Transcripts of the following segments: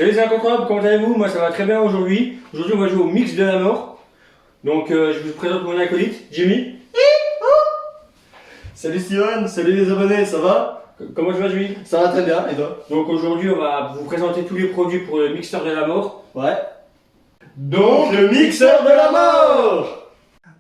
Salut les incontournables, comment allez-vous? Moi ça va très bien aujourd'hui. Aujourd'hui on va jouer au mix de la mort. Donc je vous présente mon acolyte, Jimmy. Salut Steven, salut les abonnés, ça va? Comment tu vas Jimmy? Ça va très bien, et toi? Donc aujourd'hui on va vous présenter tous les produits pour le mixeur de la mort. Ouais. Donc le mixeur de la mort!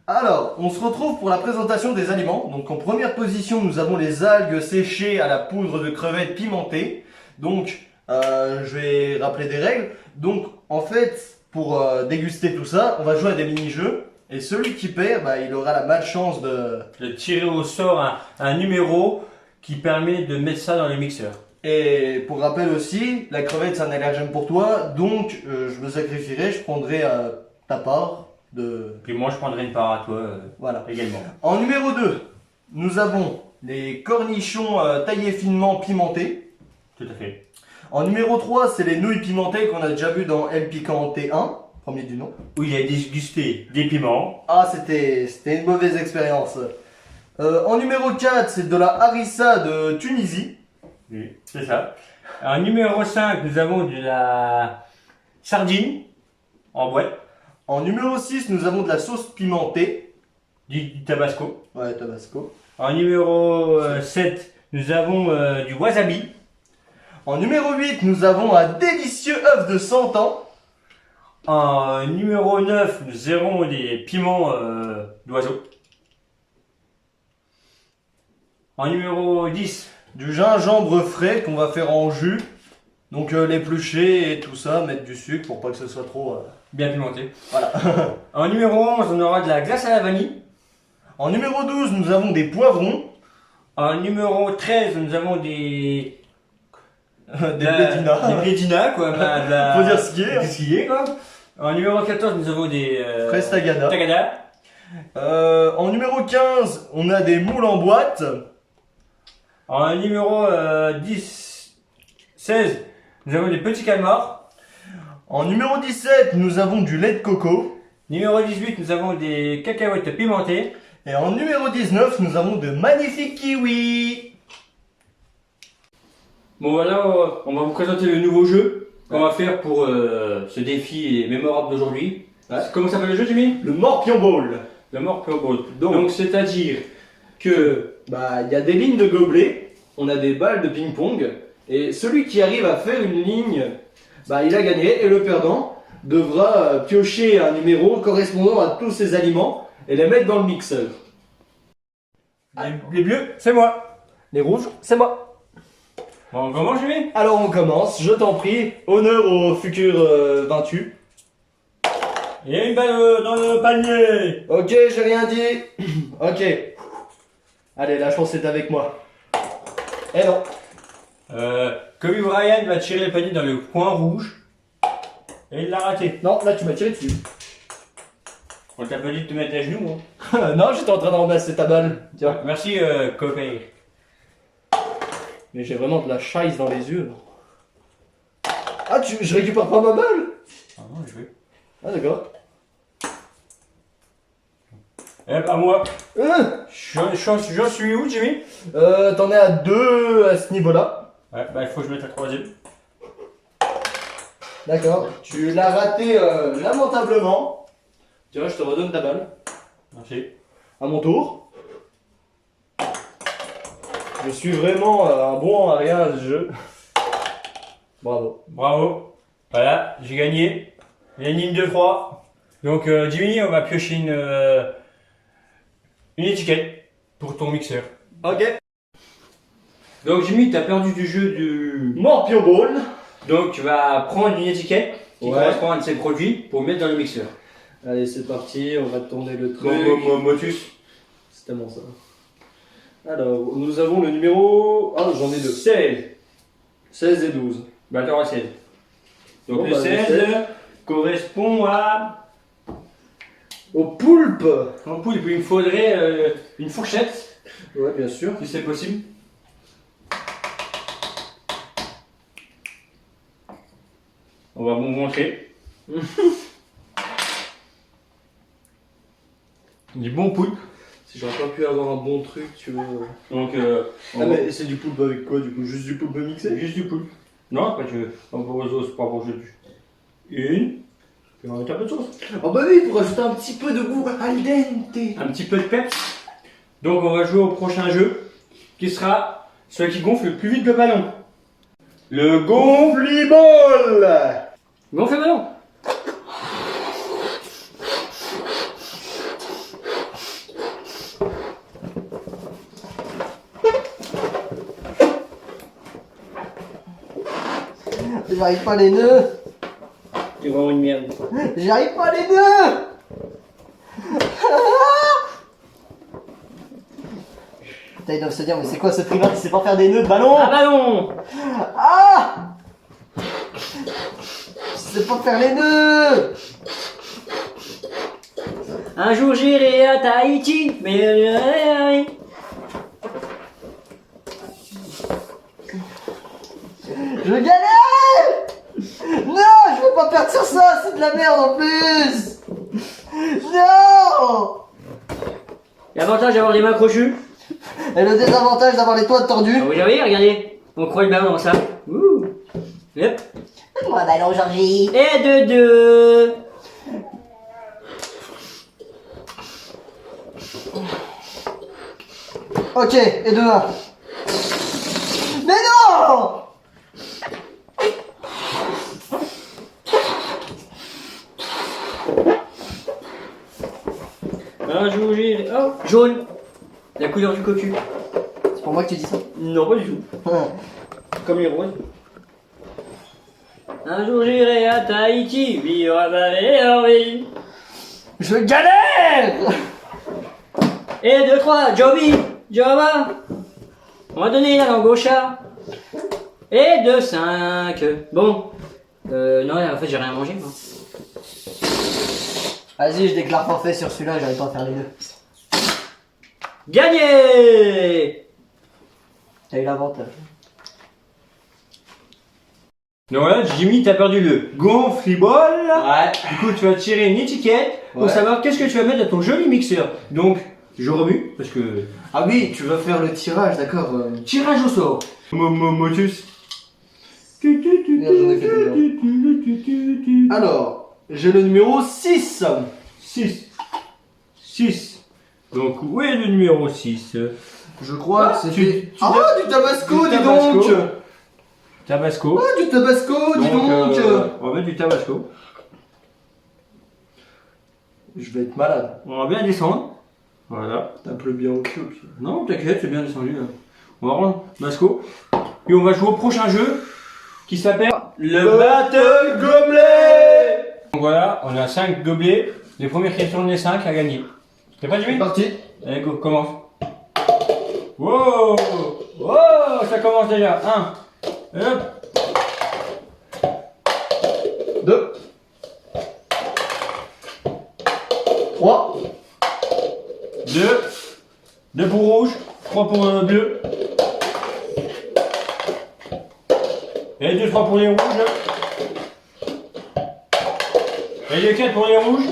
Alors, on se retrouve pour la présentation des aliments. Donc en première position, nous avons les algues séchées à la poudre de crevettes pimentées. Donc, je vais rappeler des règles. Donc, en fait, pour déguster tout ça, on va jouer à des mini-jeux. Et celui qui perd, il aura la malchance de tirer au sort un numéro qui permet de mettre ça dans le mixeur. Et pour rappel aussi, la crevette c'est un allergène pour toi, donc je me sacrifierai, je prendrai ta part de... Puis moi je prendrai une part à toi Voilà. également. En numéro 2, nous avons les cornichons taillés finement pimentés. Tout à fait. En numéro 3, c'est les nouilles pimentées qu'on a déjà vu dans El Piquant T1, premier du nom. Où il a dégusté des piments. Ah, c'était une mauvaise expérience. En numéro 4, c'est de la harissa de Tunisie. Oui, c'est ça. En numéro 5, nous avons de la sardine en boîte. En numéro 6, nous avons de la sauce pimentée. Du tabasco. Ouais, Tabasco. En numéro 7, nous avons du wasabi. En numéro 8, nous avons un délicieux œuf de 100 ans. En numéro 9, nous avons des piments d'oiseau. En numéro 10, Du gingembre frais qu'on va faire en jus. Donc l'éplucher et tout ça, mettre du sucre pour pas que ce soit trop... bien pimenté. Voilà. En numéro 11, on aura de la glace à la vanille. En numéro 12, nous avons des poivrons. En numéro 13, nous avons des... Des pédinas. Des pédinas, quoi. Faut dire ce qui est, hein. Ce qui est, quoi. En numéro 14, nous avons des... Fraises tagada. tagada. En numéro 15, on a des moules en boîte. En numéro 16, nous avons des petits calmars. En numéro 17, nous avons du lait de coco. Numéro 18, nous avons des cacahuètes pimentées. Et en numéro 19, nous avons de magnifiques kiwis. Bon voilà, on va vous présenter le nouveau jeu qu'on va faire pour ce défi mémorable d'aujourd'hui. Ouais. Comment s'appelle le jeu, Jimmy? Le Morpion Ball. Le Morpion Ball. Donc, Donc c'est-à-dire que il y a des lignes de gobelets, on a des balles de ping-pong, et celui qui arrive à faire une ligne, il a gagné, et le perdant devra piocher un numéro correspondant à tous ces aliments et les mettre dans le mixeur. les bleus, c'est moi. Les rouges, c'est moi. Bon, on commence, Jimmy? Alors on commence, je t'en prie, honneur au futur vaincu. Il y a une balle dans le panier. Ok, j'ai rien dit. Ok. Allez, la chance est avec moi. Eh non. Kobe Bryant va tirer le panier dans le coin rouge. Et il l'a raté. Non, là tu m'as tiré dessus. On t'a pas dit de te mettre à genoux, hein. Non, j'étais en train de ramasser ta balle. Tiens. Merci, Kobe. Mais j'ai vraiment de la chaise dans les yeux. Ah, je récupère pas ma balle? Ah non, je vais. Ah, d'accord. Eh, à moi. Euh, J'en suis où, Jimmy? T'en es à 2 à ce niveau-là. Ouais, il faut que je mette la troisième. D'accord. Tu l'as raté lamentablement. Tiens, je te redonne ta balle. Merci. À mon tour. Je suis vraiment un bon à rien à ce jeu. Bravo. Bravo. Voilà, j'ai gagné. Il y a une ligne de 3. Donc, Jimmy, on va piocher une étiquette pour ton mixeur. Ok. Donc, Jimmy, tu as perdu du jeu du... Morpion Ball. Donc, tu vas prendre une étiquette qui Ouais. correspond à un de ces produits pour mettre dans le mixeur. Allez, c'est parti. On va tourner le truc. Motus. C'est tellement ça. Alors, nous avons le numéro... Ah, j'en ai 2. 16. 16 et 12. Bah, t'auras 16. Donc, Bon, le le 16 16 correspond à... Au poulpe. En poule, il me faudrait une fourchette, Ouais, bien sûr. si c'est possible. On va vous montrer. Du bon poulpe. Si j'aurais pas pu avoir un bon truc, tu vois. Donc, Ah, mais c'est du poulpe avec quoi du coup? Juste du poulpe mixé? juste du poulpe. Non, après tu veux. On va sauce, pas pour jeu. Une. Puis on va mettre un peu de sauce. Oh bah oui, pour rajouter un petit peu de goût al dente. Un petit peu de peps. Donc on va jouer au prochain jeu qui sera celui qui gonfle le plus vite le ballon. Le Gonfliball. gonfle le ballon. J'arrive pas les nœuds. C'est vraiment une merde. J'arrive pas les nœuds. Putain, ils doivent se dire, mais c'est quoi ce primate? Il sait pas faire des nœuds de ballon. Un ballon. Ah, il sait pas faire les nœuds. Un jour j'irai à Tahiti, mais Je galère. Non, je veux pas perdre sur ça, c'est de la merde en plus. Non. l'avantage d'avoir des mains crochues. Et le désavantage d'avoir les toits tordus. Ah, vous voyez, regardez, on croit le ballon dans ça. Ouh. Hop. Moi, ballon, Georgie. Et de deux. Ok, et de 1. Mais non. Un jour j'irai. Oh, jaune. La couleur du cocu. C'est pour moi que tu dis ça. Non, pas du tout. Comme les roses. Un jour j'irai à Tahiti, vivre à ma meilleure vie. Je galère. Et 2, 3, Joby, Java. On va donner la langue au chat. Et 2, 5. Bon. Non, en fait, j'ai rien mangé, moi. Vas-y, je déclare forfait sur celui-là, j'arrive pas à faire les deux. Gagné. T'as eu l'avantage. Donc voilà, Jimmy, t'as perdu le gonfliball. Ouais. Du coup, tu vas tirer une étiquette pour Ouais. savoir qu'est-ce que tu vas mettre dans ton joli mixeur. Donc, je remue, parce que... Ah oui, tu vas faire le tirage, d'accord. Tirage au sort. Motus. Merde, j'en ai fait Alors, j'ai le numéro 6. 6. 6. Donc, où est le numéro 6? Je crois Ah, que tu- c'était... tu Ah, dois- du tabasco, du dis tabasco. donc. Tabasco. Ah, du tabasco, dis donc. On va mettre du tabasco. Je vais être malade. On va bien descendre. Voilà. T'as pleut bien au cul. Non, t'inquiète, c'est bien descendu là. On va rendre Tabasco. Et on va jouer au prochain jeu qui s'appelle le Battle Gobelet. Donc voilà, on a 5 gobelets. Les premières questions, les 5 à gagner. T'es prêt, C'est Jimmy? parti. Allez, go, commence. Wow! Wow! Ça commence déjà. 1. Hop. 2. 3. 2. 2 pour rouge. 3 pour bleu. Et 2, 3 pour les rouges. Et 2, 4 pour les rouges.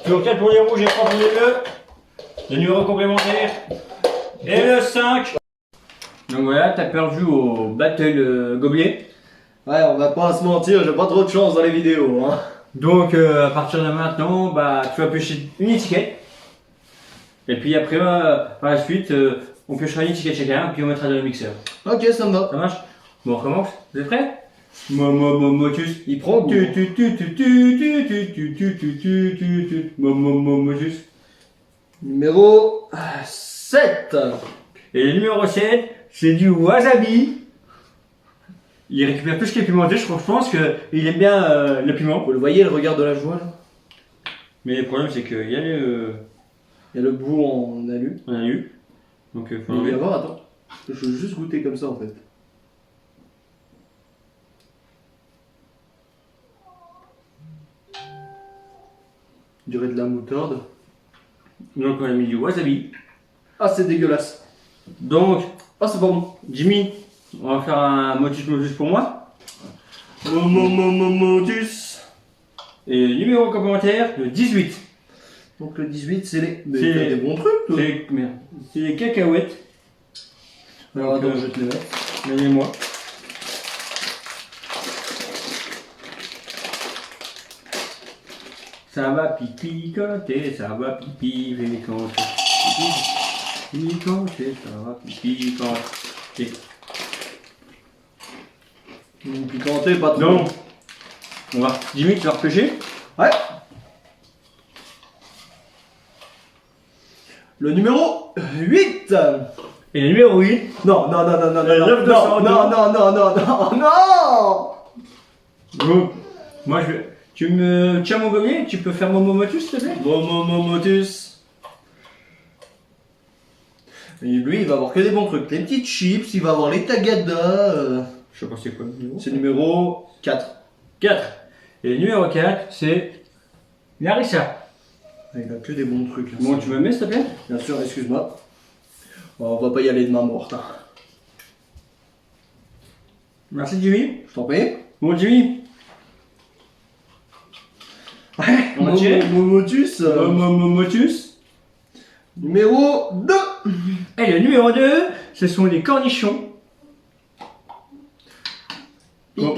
Toujours 4 pour les rouges et 3 pour les bleus. Le numéro complémentaire. Et le 5. Donc voilà, t'as perdu au Battle Gobelet. Ouais, on va pas se mentir, j'ai pas trop de chance dans les vidéos. Hein. Donc à partir de maintenant, bah, tu vas piocher une étiquette. Et puis après, par la suite, on piochera une étiquette chacun, puis on mettra dans le mixeur. Ok, ça me va. Ça marche? Bon, on recommence. Vous êtes prêts? Motus. Il prend goût. Motus. Numéro 7. Et le numéro 7, c'est du wasabi. Il récupère tout ce qui est pimenté, je pense qu'il aime bien le piment. Vous le voyez, le regard de la joie là. Mais le problème, c'est qu'il y a le... Il y a le bout en alu. On a eu. Donc, faut Il va y enlever. avoir, attends. Je veux juste goûter comme ça en fait. On dirait de la moutarde. Donc, on a mis du wasabi. Ah, c'est dégueulasse. Donc, Ah, c'est pas bon. Jimmy, on va faire un motus pour moi. Motus. Et le numéro complémentaire, le 18. Donc le 18, c'est les. Mais C'est- t'as des bons trucs toi. C'est merde. C'est les cacahuètes. Alors Donc, attends, je vais te les mettre. Donnez-moi. Ça va pipi canter, ça va pipi canter. Pipi canter, ça va pipi canter. Piquanté, pas trop. Donc, on va. Jimmy, tu vas repêcher? Ouais. Le numéro 8. Et le numéro 8. Non, non, non, non, non, Le non, 9 non, non, non, non, non, non, non. Bon. Moi, je vais. Tu me tiens mon gobelet? Tu peux faire mon momotus, s'il te plaît? Momotus. Et lui, il va avoir que des bons trucs. Les petites chips, il va avoir les tagada. Je sais pas c'est quoi le numéro. C'est numéro 4. 4. Et le numéro 4, c'est Larissa. Il a que des bons trucs. Là, Bon, tu me mets, s'il te plaît? Bien sûr, excuse-moi. On va pas y aller de main morte. Hein. Merci, Jimmy. Je t'en prie. Bon, Jimmy. Ouais, On va tirer. Momotus. Momotus. Numéro 2. Et le numéro 2, ce sont les cornichons. Picante.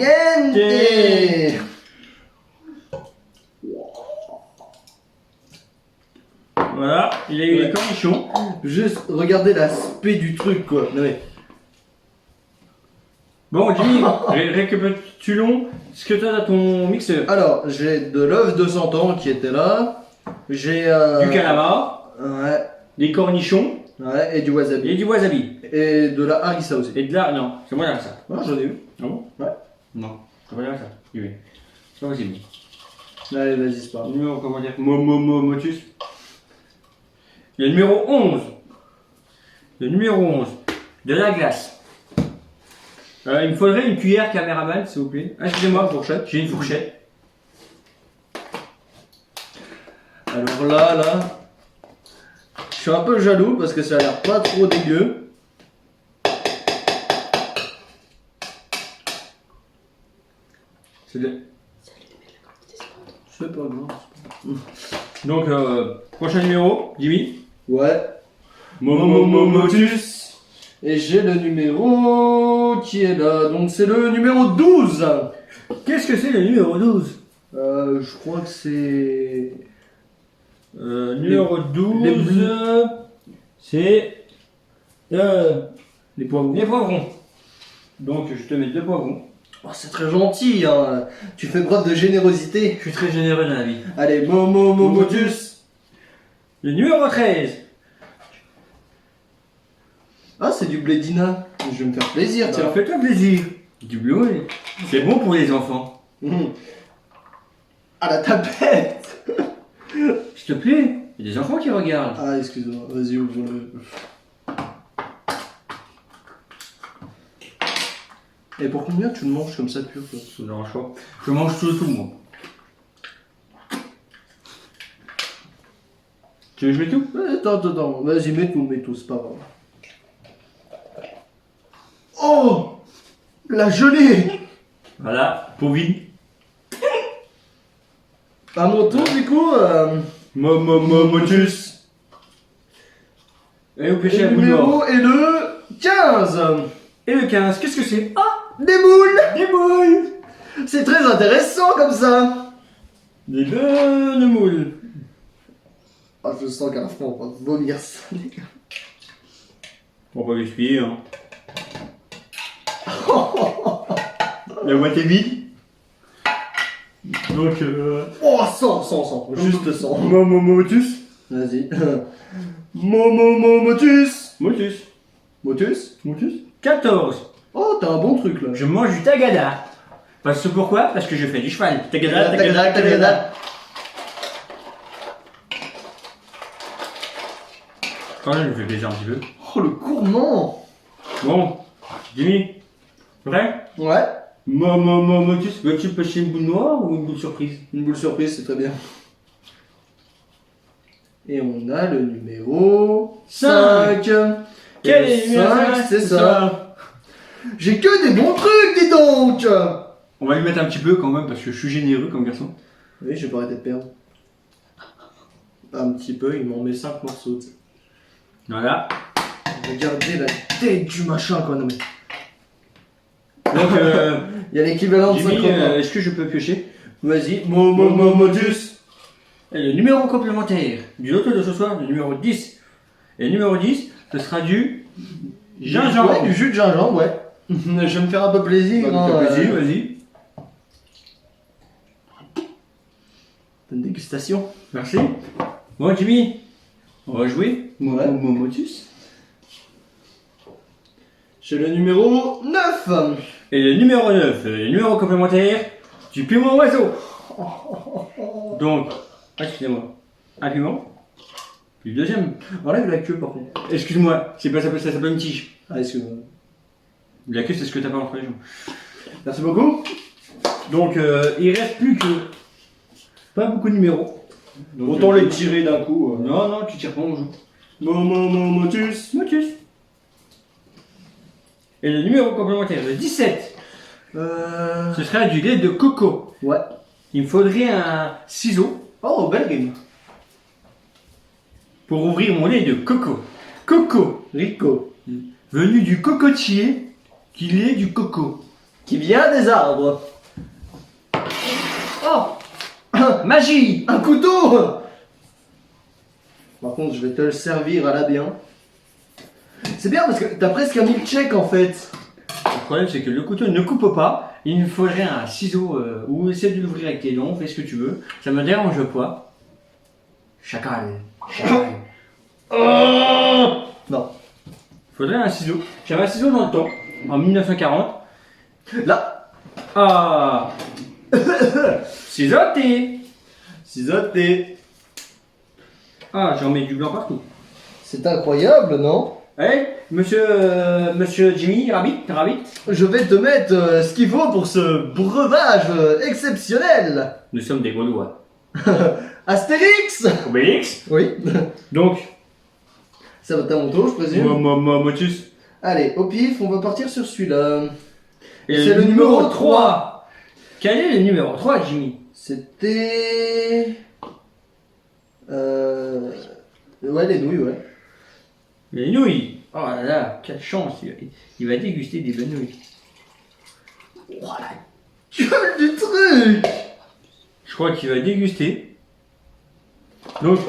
Voilà, il a eu les cornichons. Juste regardez l'aspect du truc quoi. Non, mais... Bon, Jimmy, récapitulons ce que tu as dans ton mixeur. Alors, j'ai de l'œuf de 100 ans qui était là. J'ai Du calamar, ouais, des cornichons ouais, et du wasabi. et du wasabi. Et de la harissa aussi. Et de là, non, c'est moi là ça. Non, j'en ai eu. Ah bon? Ouais. Non, c'est pas là ça. Oui. C'est pas possible. Allez, vas-y, c'est pas grave. Numéro, comment dire? Motus. Le numéro 11. Le numéro 11. De la glace. Il me faudrait une cuillère caméraman, s'il vous plaît. Ah, excusez-moi, fourchette. J'ai une fourchette. Alors là, je suis un peu jaloux parce que ça a l'air pas trop dégueu. C'est de... C'est pas grave. Donc, prochain numéro, Jimmy. Ouais. Motus. Et j'ai le numéro qui est là. Donc c'est le numéro 12. Qu'est-ce que c'est le numéro 12? Je crois que c'est... Numéro 12, les- c'est les poivrons. les poivrons. Donc, je te mets 2 poivrons. Oh, c'est très gentil, hein. Tu fais preuve de générosité. Je suis très généreux dans la vie. Allez, Momotus. Le numéro 13. Ah, c'est du blédina. Je vais me faire plaisir, tiens. Fais-toi plaisir. Du bleu, c'est bon pour les enfants. Mmh. À la tapette. S'il te plaît, il y a des enfants qui regardent. Ah, excuse-moi. Vas-y, ouvre-le. Et pour combien tu le manges comme ça pur, toi? Ça me dérange pas. Je mange tout, moi. Tu veux que je mette tout? Attends. Vas-y, mets tout, c'est pas grave. Oh, la gelée. Voilà, peau vide. À mon tour, du coup, Motus. Et au péché à le bout de mort. numéro est le 15. Et le 15, qu'est-ce que c'est? Ah, Des moules. des moules. C'est très intéressant comme ça. Des bonnes moules. Ah, je sens qu'à la fin, on va vomir ça, les gars. On va pas gaspiller, hein. La boîte est vide. Donc, Oh, 100, juste 100. Motus. Vas-y. Motus. Motus. Motus 14. Oh, t'as un bon truc là. Je mange du tagada. Parce que pourquoi? Parce que je fais du cheval. Tagada. Quand même, je me fais plaisir un petit peu. Oh, le gourmand. Bon, Jimmy, prêt? Ouais. Motus, veux-tu pêcher une boule noire ou une boule surprise? Une boule surprise, c'est très bien. Et on a le numéro 5. Quel est le numéro 5, 5? c'est ça. J'ai que des bons trucs, dis donc. On va lui mettre un petit peu quand même parce que je suis généreux comme garçon. Oui, je vais pas arrêter de perdre. Un petit peu, il m'en met 5 morceaux. Voilà. Regardez la tête du machin quoi, non mais. Donc, Il y a l'équivalent de 50 Jimmy, ans. est-ce que je peux piocher? Vas-y, Motus. Et le numéro complémentaire du loto de ce soir, le numéro 10. Et le numéro 10, ce sera du gingembre. Ouais, du jus de gingembre, ouais. Je vais me faire un peu plaisir. Bah, hein, vas-y, vas-y. Bonne dégustation. Merci. Bon, Jimmy, on va jouer. Ouais. Motus. J'ai le numéro 9. Et le numéro 9, le numéro complémentaire du piment oiseau. Donc, excusez-moi, un piment. Puis le deuxième. Enlève la queue par contre. Excuse-moi, c'est pas ça s'appelle une tige. Ah, excuse-moi. La queue, c'est ce que t'as pas entre les jambes. Merci beaucoup. Donc, il reste plus que pas beaucoup de numéros. Donc, Autant les tirer d'un coup. Non, non, tu tires pas, on joue. Motus. Motus. Et le numéro complémentaire, le 17, ce sera du lait de coco. Ouais. Il me faudrait un ciseau Oh, belle game. pour ouvrir mon lait de coco. Coco, Rico. venu du cocotier, qui est du coco. Qui vient des arbres. Oh, Magie. un couteau. Par contre, je vais te le servir à la bien. C'est bien parce que t'as presque un milkshake en fait. Le problème, c'est que le couteau ne coupe pas. Il me faudrait un ciseau ou essaie de l'ouvrir avec tes dents, fais ce que tu veux. Ça me dérange pas. Chacal. Chacal. Non. Faudrait un ciseau. J'avais un ciseau dans le temps, en 1940. Là. Ah. Ciseauté. Ciseauté. Ah, j'en mets du blanc partout. C'est incroyable, non? Eh, monsieur Jimmy, Rabbit. Je vais te mettre ce qu'il faut pour ce breuvage exceptionnel. Nous sommes des Gaulois. Astérix. Obélix. Oui. Donc, Ça va être à mon tour, je présume. Motus. Allez, au pif, on va partir sur celui-là. Et C'est le numéro 3. Quel est le numéro 3, Jimmy? C'était... Ouais, les nouilles, ouais. Les nouilles. Oh là là, quelle chance. Il va déguster des bonnes nouilles. Oh la gueule du truc. Je crois qu'il va déguster. Donc,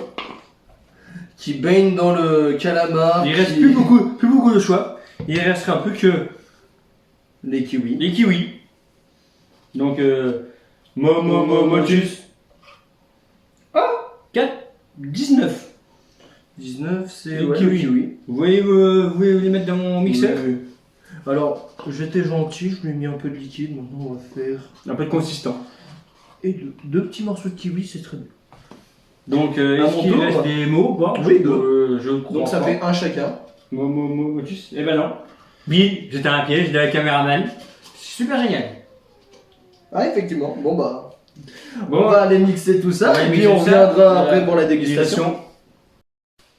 Qui baigne dans le calamar. il reste plus beaucoup de choix. Il restera plus que Les kiwis. les kiwis. Donc, Motus. Ah, 4, 19. 19, c'est Les ouais, kiwis. le kiwi. Vous voulez les mettre dans mon mixeur? Oui. Alors, j'étais gentil, je lui ai mis un peu de liquide. Maintenant, on va faire... Un peu de consistant. Et deux petits morceaux de kiwi, c'est très bien. Donc, À est-ce mon qu'il tour, reste des mots? Bon, Oui, deux. je crois. Donc ça pas. fait un chacun. Motus? Eh ben non. Bill, c'était un piège de la caméraman. Super génial. Ah, effectivement. Bon, bah... Bon, on va aller mixer tout ça, on va et puis mixer on ça. reviendra Voilà. après pour la dégustation.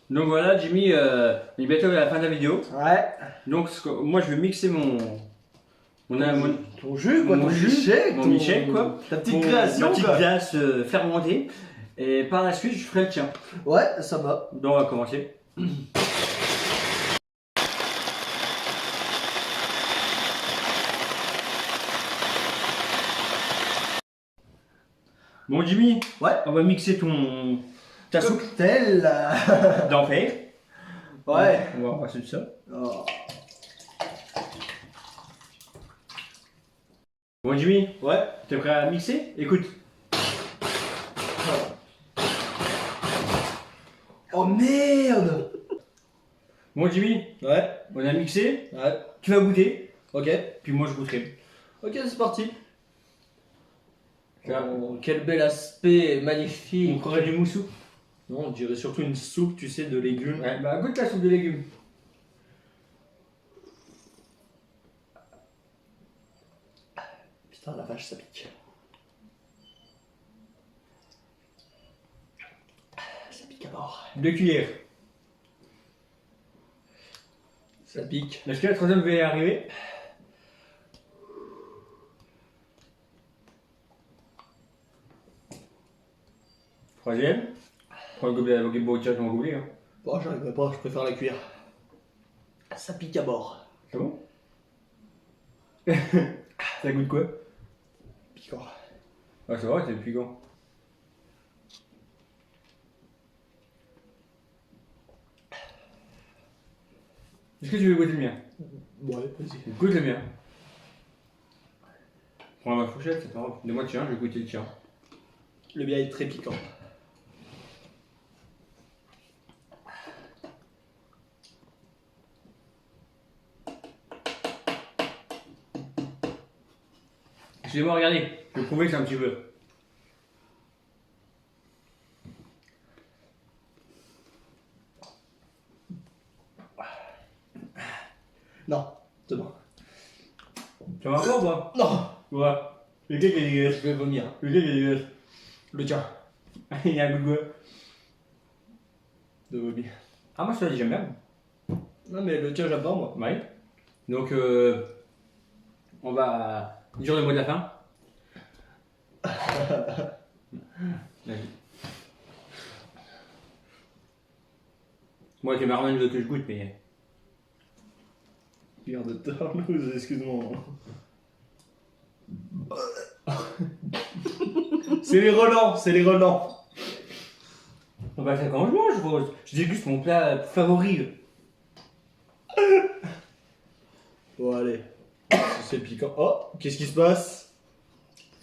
Donc voilà, Jimmy, on est bientôt à la fin de la vidéo. Ouais. Donc moi je vais mixer mon Ton jus, quoi, ton milkshake. mon milkshake, quoi. Ta petite ma création, petite quoi. glace fermentée. Et par la suite, je ferai le tien. Ouais, ça va. Donc on va commencer. Bon Jimmy, Ouais. on va mixer ta soupe Cocktail. d'enfer. Ouais. On va passer de ça. Oh. Bon Jimmy, Ouais. t'es prêt à mixer? Écoute. Oh merde. Bon Jimmy, Ouais. on a mixé. Ouais. Tu vas goûter, Ok. puis moi je goûterai. Ok, c'est parti. Là. Oh, quel bel aspect, On magnifique. croirait du moussou. Non, on dirait surtout une soupe, tu sais, de légumes. Ouais, bah goûte la soupe de légumes. Putain, la vache, ça pique. Ça pique à mort. 2 cuillères. Ça pique. Est-ce que la troisième va y arriver? Troisième. Prends le gobelet, le gobelet, tiens ton gobelet. Hein. Bon, j'arriverai pas, je préfère la cuillère. Ça pique à mort. C'est bon? Ça goûte quoi? Piquant. Ah, c'est vrai, c'est piquant. Est-ce que tu veux goûter le mien? Ouais, vas-y. Goûte le mien. Prends ma fourchette, c'est pas grave. Donne-moi le tien, je vais goûter le tien. Le mien est très piquant. Excusez-moi, regardez. Je vais prouver que c'est un petit peu. Non, c'est bon. Ça va pas ou pas? Non. Ouais. Lequel qui est dégueulasse? Je vais vomir. Lequel qui est dégueulasse? Le tien. Il y a un goût de quoi? De vomir. Ah, moi, je te l'ai dit, j'aime bien. Non, mais le tien, j'adore, moi. Ouais. Donc, on va dire le mot de la fin. Vas-y. Moi, c'est marrant que je goûte, mais. Pierre de Tarlouse, excuse-moi. C'est les relents, c'est les relents. Bah, c'est quand je mange, Rose. Je déguste mon plat favori. Bon, allez. C'est piquant. Oh, qu'est-ce qui se passe?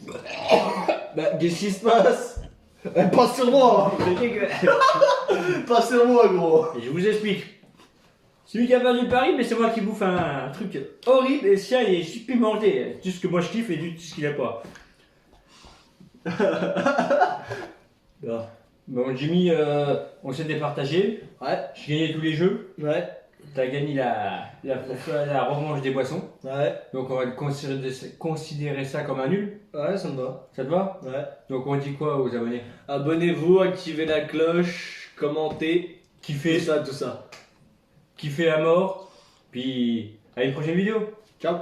Bah, qu'est-ce qui se passe? Pas sur moi. C'est dégueulasse. Pas sur moi, gros. Et je vous explique. Celui qui a perdu Paris, mais c'est moi qui bouffe un truc horrible et le sien il est supplémenté. Tout ce que moi je kiffe et tout ce qu'il a pas. Bon, Jimmy, on s'est départagé. Ouais, J'ai gagné tous les jeux. ouais, T'as gagné la revanche des boissons. ouais. Donc on va considérer ça comme un nul. Ouais, ça me va. Ça te va? Ouais. Donc on dit quoi aux abonnés? Abonnez-vous, activez la cloche, commentez, Kiffez, tout ça, tout ça. kiffez à mort. Puis à une prochaine vidéo. Ciao.